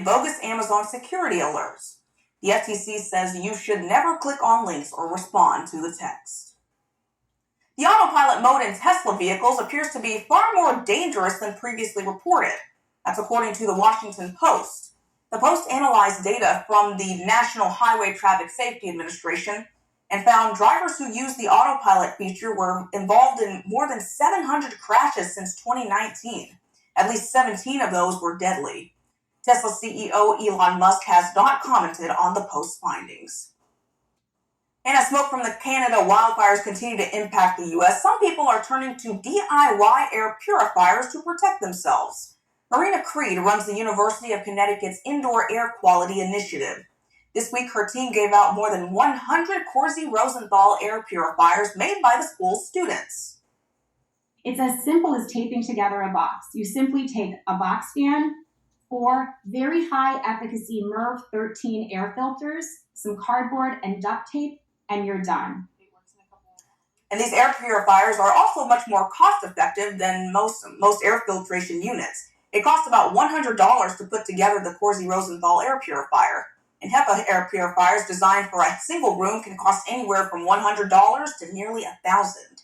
bogus Amazon security alerts. The FTC says you should never click on links or respond to the text. The autopilot mode in Tesla vehicles appears to be far more dangerous than previously reported. That's according to the Washington Post. The Post analyzed data from the National Highway Traffic Safety Administration and found drivers who used the autopilot feature were involved in more than 700 crashes since 2019. At least 17 of those were deadly. Tesla CEO Elon Musk has not commented on the Post's findings. And as smoke from the Canada wildfires continue to impact the U.S., some people are turning to DIY air purifiers to protect themselves. Marina Creed runs the University of Connecticut's Indoor Air Quality Initiative. This week, her team gave out more than 100 Corsi Rosenthal air purifiers made by the school's students. It's as simple as taping together a box. You simply take a box fan, 4 very high efficacy MERV 13 air filters, some cardboard and duct tape, and you're done. And these air purifiers are also much more cost effective than most air filtration units. It costs about $100 to put together the Corsi Rosenthal air purifier. And HEPA air purifiers designed for a single room can cost anywhere from $100 to nearly $1,000.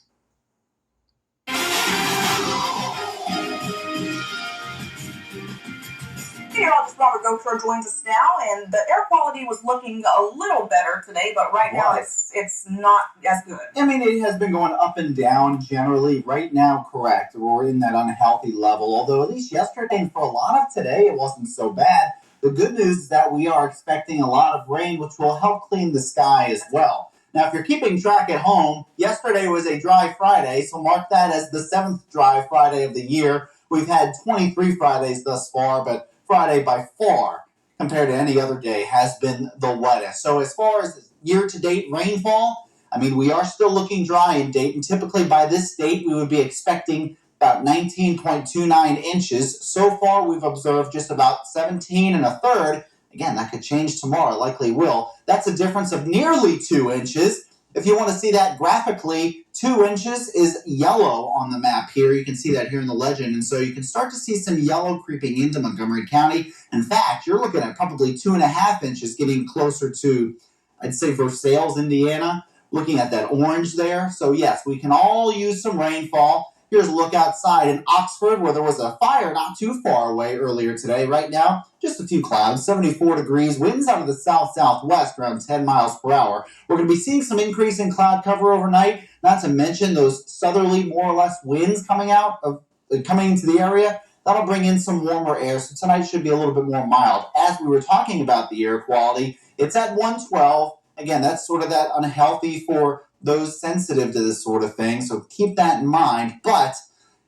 Meteorologist Robert Gauthreaux joins us now, and the air quality was looking a little better today, but right now it's not as good. I mean, it has been going up and down generally. Right now, correct, we're in that unhealthy level, although at least yesterday and for a lot of today, it wasn't so bad. The good news is that we are expecting a lot of rain, which will help clean the sky as well. Now, if you're keeping track at home, yesterday was a dry Friday, so mark that as the 7th dry Friday of the year. We've had 23 Fridays thus far, but Friday by far, compared to any other day, has been the wettest. So as far as year-to-date rainfall, I mean, we are still looking dry in Dayton. Typically by this date, we would be expecting about 19.29 inches. So far, we've observed just about 17 1/3. Again, that could change tomorrow, likely will. That's a difference of nearly 2 inches. If you want to see that graphically, 2 inches is yellow on the map here. You can see that here in the legend. And so you can start to see some yellow creeping into Montgomery County. In fact, you're looking at probably 2.5 inches getting closer to, I'd say, Versailles, Indiana. Looking at that orange there. So yes, we can all use some rainfall. Here's a look outside in Oxford, where there was a fire not too far away earlier today. Right now, just a few clouds, 74 degrees, winds out of the south-southwest around 10 miles per hour. We're going to be seeing some increase in cloud cover overnight, not to mention those southerly, more or less, winds coming into the area. That'll bring in some warmer air, so tonight should be a little bit more mild. As we were talking about the air quality, it's at 112. Again, that's sort of that unhealthy for those sensitive to this sort of thing, so keep that in mind. But,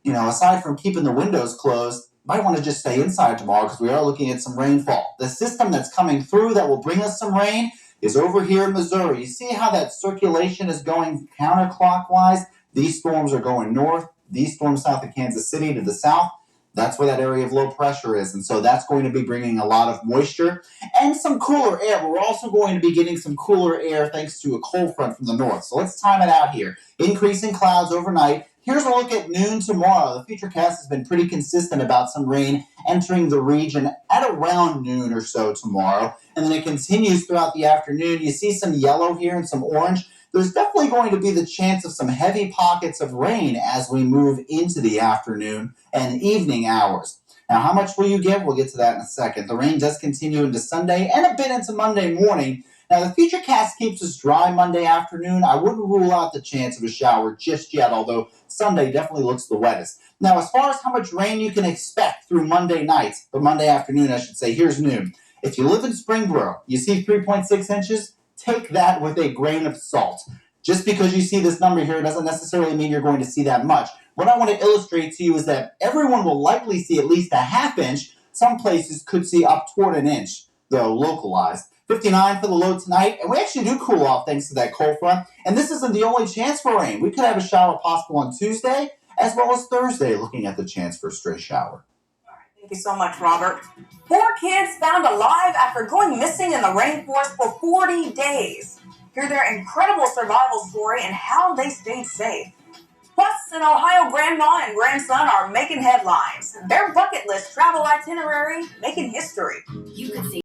aside from keeping the windows closed, you might want to just stay inside tomorrow because we are looking at some rainfall. The system that's coming through that will bring us some rain is over here in Missouri. You see how that circulation is going counterclockwise? These storms are going north, these storms south of Kansas City to the south. That's where that area of low pressure is. And so that's going to be bringing a lot of moisture and some cooler air. But we're also going to be getting some cooler air thanks to a cold front from the north. So let's time it out here. Increasing clouds overnight. Here's a look at noon tomorrow. The futurecast has been pretty consistent about some rain entering the region at around noon or so tomorrow. And then it continues throughout the afternoon. You see some yellow here and some orange. There's definitely going to be the chance of some heavy pockets of rain as we move into the afternoon and evening hours. Now, how much will you get? We'll get to that in a second. The rain does continue into Sunday and a bit into Monday morning. Now, the futurecast keeps us dry Monday afternoon. I wouldn't rule out the chance of a shower just yet, although Sunday definitely looks the wettest. Now, as far as how much rain you can expect through Monday night, or Monday afternoon, I should say, here's noon. If you live in Springboro, you see 3.6 inches, take that with a grain of salt. Just because you see this number here doesn't necessarily mean you're going to see that much. What I want to illustrate to you is that everyone will likely see at least a half inch. Some places could see up toward an inch, though localized. 59 for the low tonight, and we actually do cool off thanks to that cold front. And this isn't the only chance for rain. We could have a shower possible on Tuesday as well as Thursday, looking at the chance for a stray shower. Thank you so much, Robert. 4 kids found alive after going missing in the rainforest for 40 days. Hear their incredible survival story and how they stayed safe. Plus, an Ohio grandma and grandson are making headlines. Their bucket list travel itinerary making history. can see